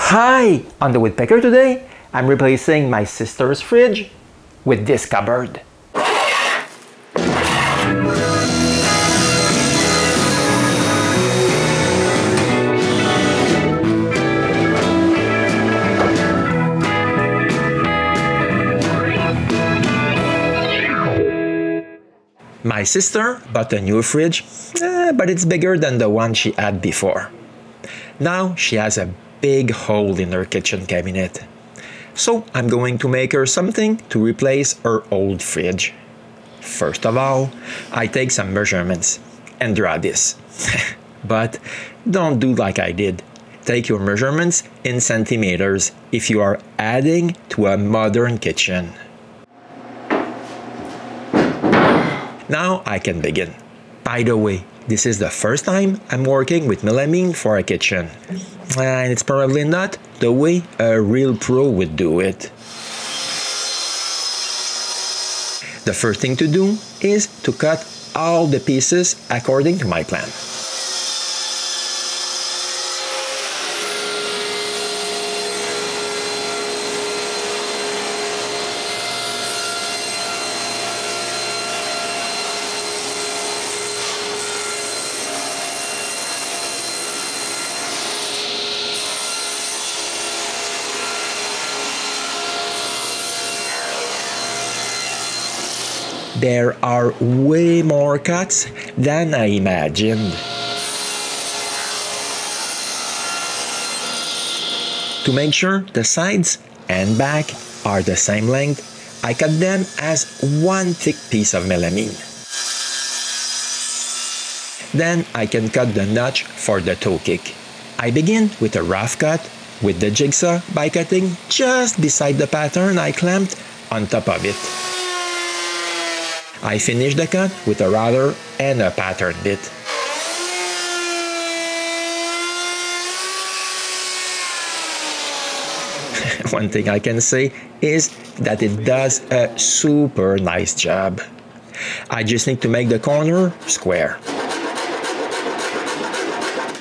Hi! On the Woodpecker today, I'm replacing my sister's fridge with this cupboard. My sister bought a new fridge, but it's bigger than the one she had before. Now she has a big hole in her kitchen cabinet. So I'm going to make her something to replace her old fridge. First of all, I take some measurements and draw this. But don't do like I did. Take your measurements in centimeters if you are adding to a modern kitchen. Now I can begin. By the way, this is the first time I'm working with melamine for a kitchen. And it's probably not the way a real pro would do it. The first thing to do is to cut all the pieces according to my plan. There are way more cuts than I imagined. To make sure the sides and back are the same length, I cut them as one thick piece of melamine. Then I can cut the notch for the toe kick. I begin with a rough cut with the jigsaw by cutting just beside the pattern I clamped on top of it. I finish the cut with a router and a pattern bit. One thing I can say is that it does a super nice job. I just need to make the corner square.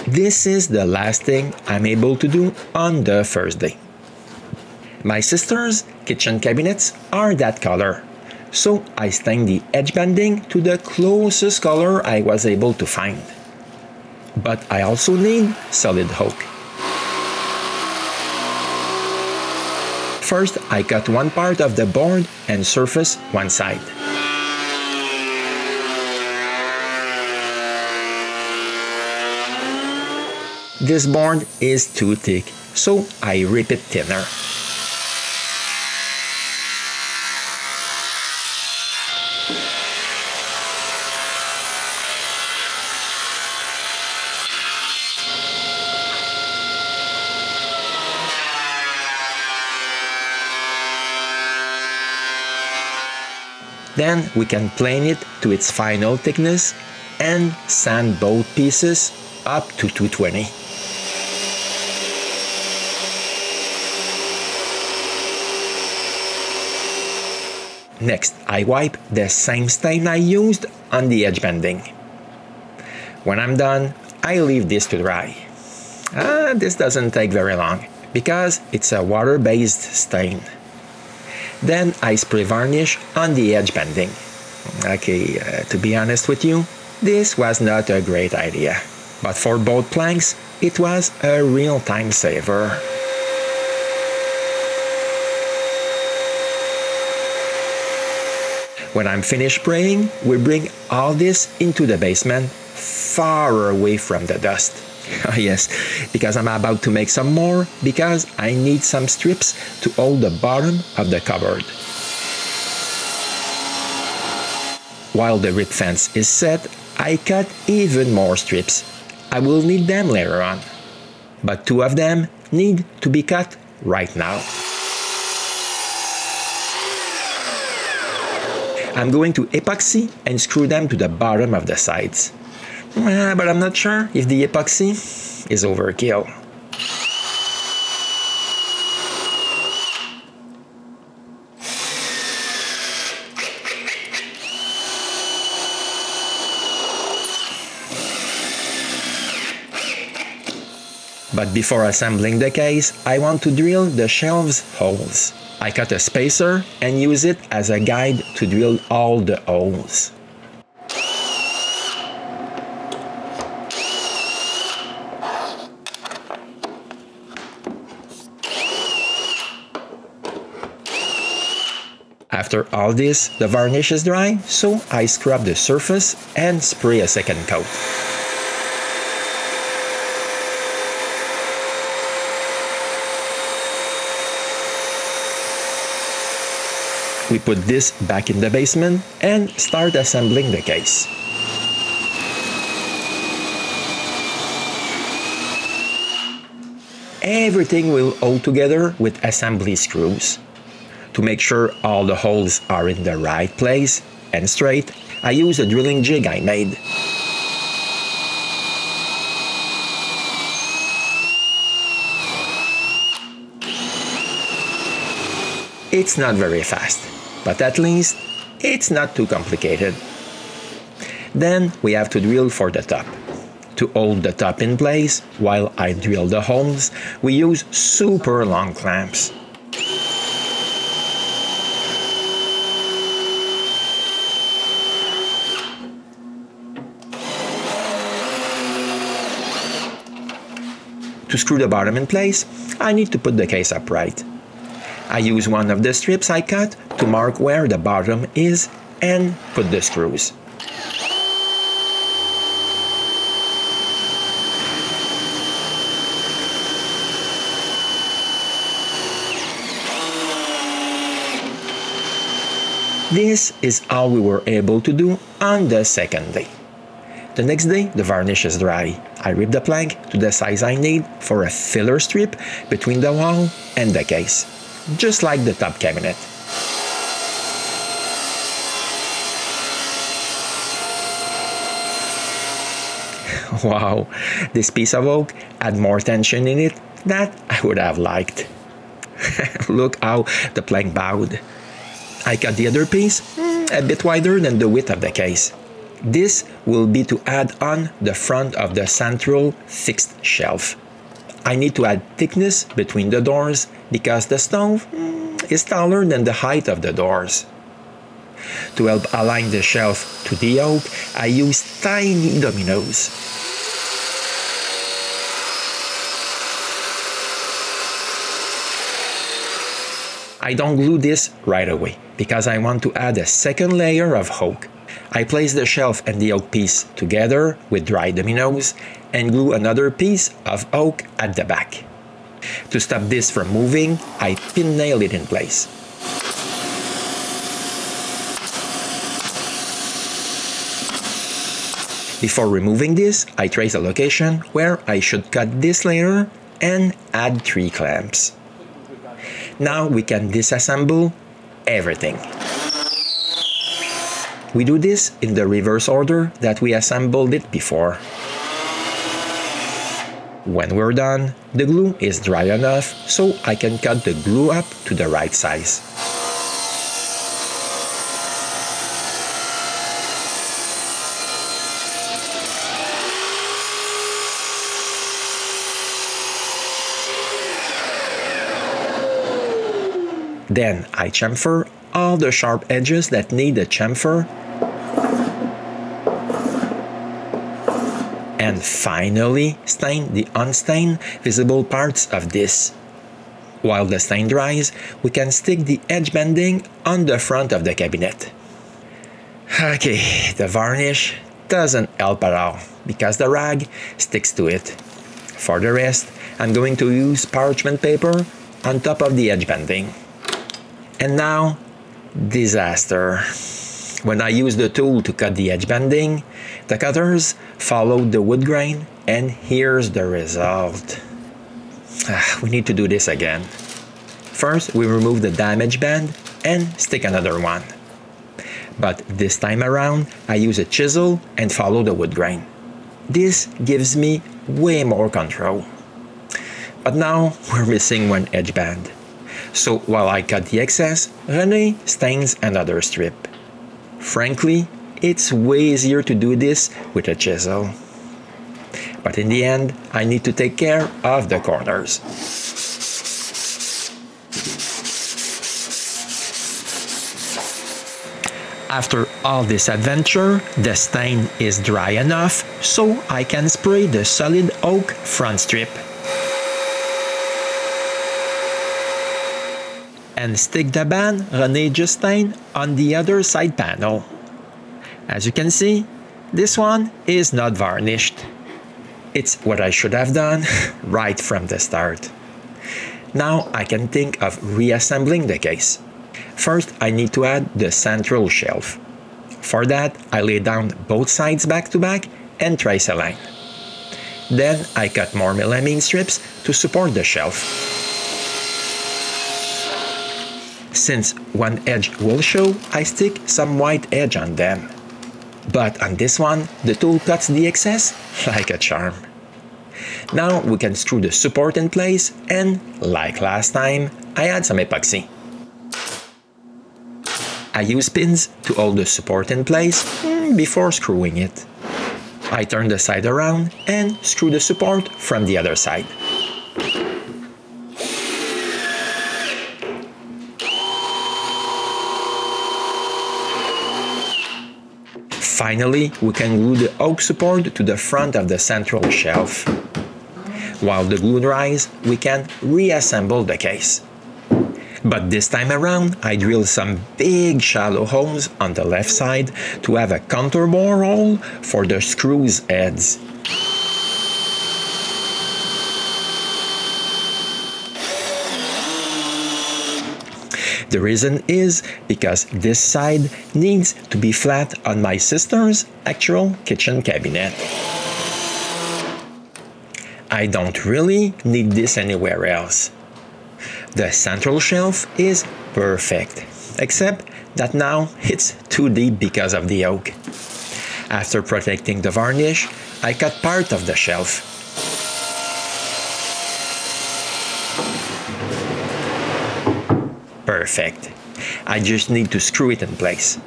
This is the last thing I'm able to do on the first day. My sister's kitchen cabinets are that color. So I stained the edge banding to the closest color I was able to find. But I also need solid oak. First, I cut one part of the board and surface one side. This board is too thick, so I rip it thinner. Then we can plane it to its final thickness and sand both pieces up to 220. Next, I wipe the same stain I used on the edge banding. When I'm done, I leave this to dry. This doesn't take very long because it's a water-based stain. Then I spray varnish on the edge banding. Okay, to be honest with you, this was not a great idea. But for both planks, it was a real time saver. When I'm finished spraying, we bring all this into the basement, far away from the dust. Oh yes, because I'm about to make some more because I need some strips to hold the bottom of the cupboard. While the rip fence is set, I cut even more strips. I will need them later on. But two of them need to be cut right now. I'm going to epoxy and screw them to the bottom of the sides. But I'm not sure if the epoxy is overkill. But before assembling the case, I want to drill the shelves holes. I cut a spacer and use it as a guide to drill all the holes. After all this, the varnish is dry, so I scrub the surface and spray a second coat. We put this back in the basement and start assembling the case. Everything will hold together with assembly screws. To make sure all the holes are in the right place and straight, I use a drilling jig I made. It's not very fast, but at least it's not too complicated. Then we have to drill for the top. To hold the top in place while I drill the holes, we use super long clamps. To screw the bottom in place, I need to put the case upright. I use one of the strips I cut to mark where the bottom is and put the screws. This is all we were able to do on the second day. The next day, the varnish is dry. I rip the plank to the size I need for a filler strip between the wall and the case, just like the top cabinet. Wow, this piece of oak had more tension in it than I would have liked. Look how the plank bowed. I cut the other piece a bit wider than the width of the case. This will be to add on the front of the central fixed shelf. I need to add thickness between the doors because the stove is taller than the height of the doors. To help align the shelf to the oak, I use tiny dominoes. I don't glue this right away because I want to add a second layer of oak. I place the shelf and the oak piece together with dry dominoes and glue another piece of oak at the back. To stop this from moving, I pin nail it in place. Before removing this, I trace a location where I should cut this layer and add 3 clamps. Now we can disassemble everything. We do this in the reverse order that we assembled it before. When we're done, the glue is dry enough so I can cut the glue up to the right size. Then I chamfer all the sharp edges that need a chamfer. And finally, stain the unstained visible parts of this. While the stain dries, we can stick the edge banding on the front of the cabinet. Okay, the varnish doesn't help at all because the rag sticks to it. For the rest, I'm going to use parchment paper on top of the edge banding. And now, disaster. When I use the tool to cut the edge banding, the cutters followed the wood grain, and here's the result. We need to do this again. First, we remove the damaged band and stick another one. But this time around, I use a chisel and follow the wood grain. This gives me way more control. But now, we're missing one edge band. So while I cut the excess, René stains another strip. Frankly, it's way easier to do this with a chisel. But in the end, I need to take care of the corners. After all this adventure, the stain is dry enough so I can spray the solid oak front strip. And stick the band René just stained on the other side panel. As you can see, this one is not varnished. It's what I should have done right from the start. Now I can think of reassembling the case. First, I need to add the central shelf. For that, I lay down both sides back to back and trace a line. Then I cut more melamine strips to support the shelf. Since one edge will show, I stick some white edge on them. But on this one, the tool cuts the excess like a charm. Now we can screw the support in place and, like last time, I add some epoxy. I use pins to hold the support in place before screwing it. I turn the side around and screw the support from the other side. Finally, we can glue the oak support to the front of the central shelf. While the glue dries, we can reassemble the case. But this time around, I drilled some big shallow holes on the left side to have a counterbore hole for the screws heads. The reason is because this side needs to be flat on my sister's actual kitchen cabinet. I don't really need this anywhere else. The central shelf is perfect, except that now it's too deep because of the oak. After protecting the varnish, I cut part of the shelf. Perfect. I just need to screw it in place.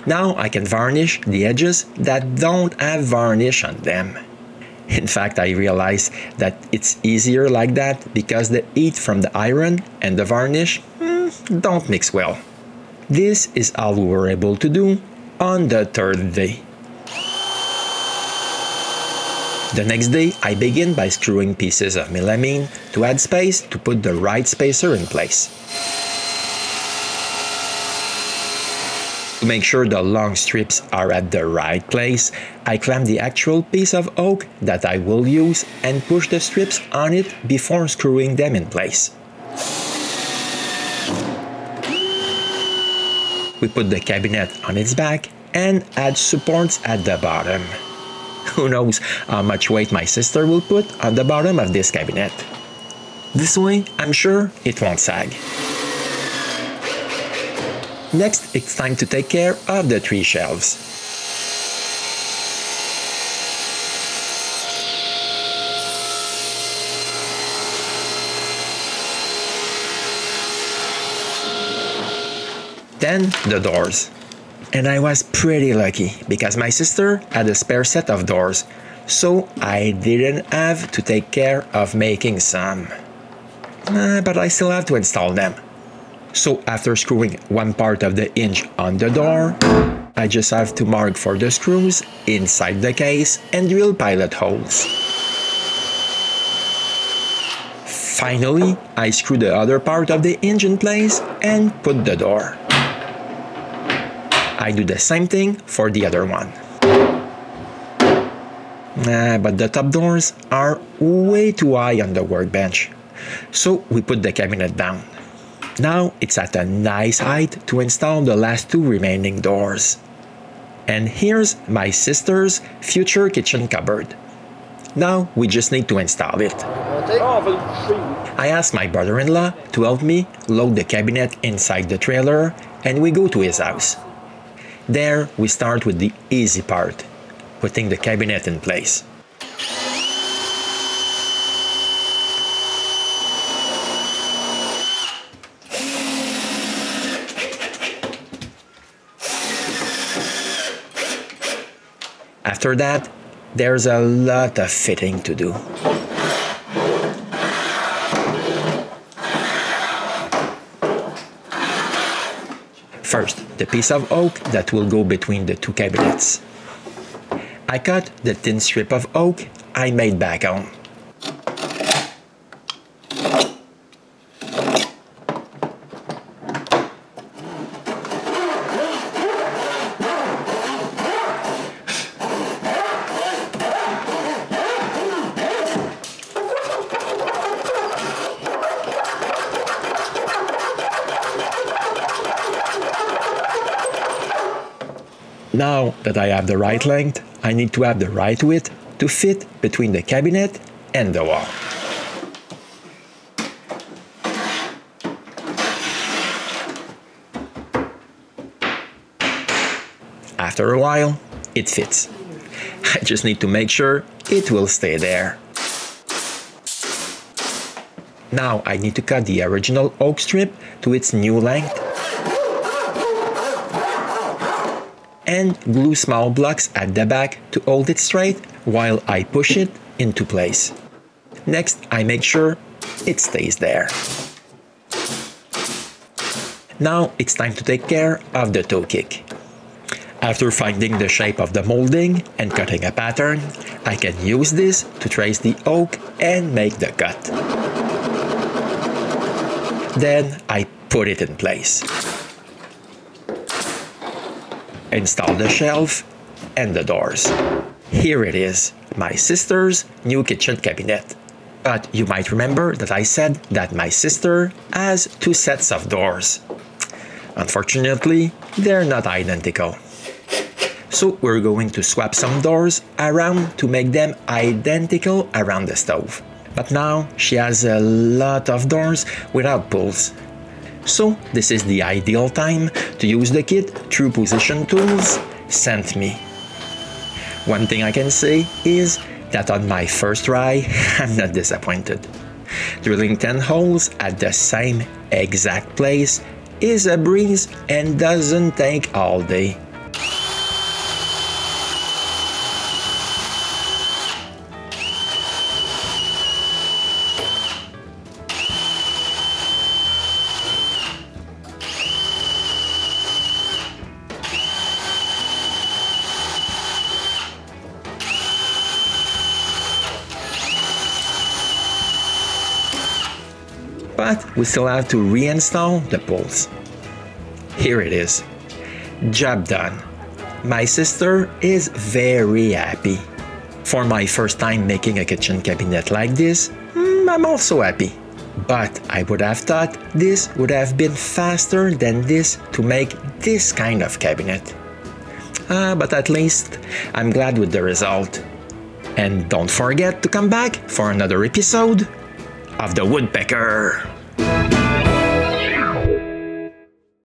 Now I can varnish the edges that don't have varnish on them. In fact, I realized that it's easier like that because the heat from the iron and the varnish don't mix well. This is all we were able to do on the third day. The next day, I begin by screwing pieces of melamine to add space to put the right spacer in place. To make sure the long strips are at the right place, I clamp the actual piece of oak that I will use and push the strips on it before screwing them in place. We put the cabinet on its back and add supports at the bottom. Who knows how much weight my sister will put on the bottom of this cabinet. This way, I'm sure it won't sag. Next, it's time to take care of the 3 shelves. Then, the doors. And I was pretty lucky because my sister had a spare set of doors, so I didn't have to take care of making some. But I still have to install them. So after screwing one part of the hinge on the door, I just have to mark for the screws inside the case and drill pilot holes. Finally, I screw the other part of the hinge in place and put the door. I do the same thing for the other one. But the top doors are way too high on the workbench, so we put the cabinet down. Now it's at a nice height to install the last 2 remaining doors. And here's my sister's future kitchen cupboard. Now we just need to install it. I asked my brother-in-law to help me load the cabinet inside the trailer and we go to his house. There we start with the easy part, putting the cabinet in place. After that, there's a lot of fitting to do. First, the piece of oak that will go between the two cabinets. I cut the thin strip of oak I made back home. Now that I have the right length, I need to have the right width to fit between the cabinet and the wall. After a while, it fits. I just need to make sure it will stay there. Now I need to cut the original oak strip to its new length and glue small blocks at the back to hold it straight while I push it into place. Next, I make sure it stays there. Now it's time to take care of the toe kick. After finding the shape of the molding and cutting a pattern, I can use this to trace the oak and make the cut. Then I put it in place. Install the shelf and the doors. Here it is, my sister's new kitchen cabinet. But you might remember that I said that my sister has 2 sets of doors. Unfortunately, they're not identical. So we're going to swap some doors around to make them identical around the stove. But now she has a lot of doors without pulls. So this is the ideal time to use the kit through position tools sent me. One thing I can say is that on my first try, I'm not disappointed. Drilling 10 holes at the same exact place is a breeze and doesn't take all day. But we still have to reinstall the pulls. Here it is. Job done. My sister is very happy. For my first time making a kitchen cabinet like this, I'm also happy. But I would have thought this would have been faster than this to make this kind of cabinet. But at least I'm glad with the result. And don't forget to come back for another episode of the Woodpecker.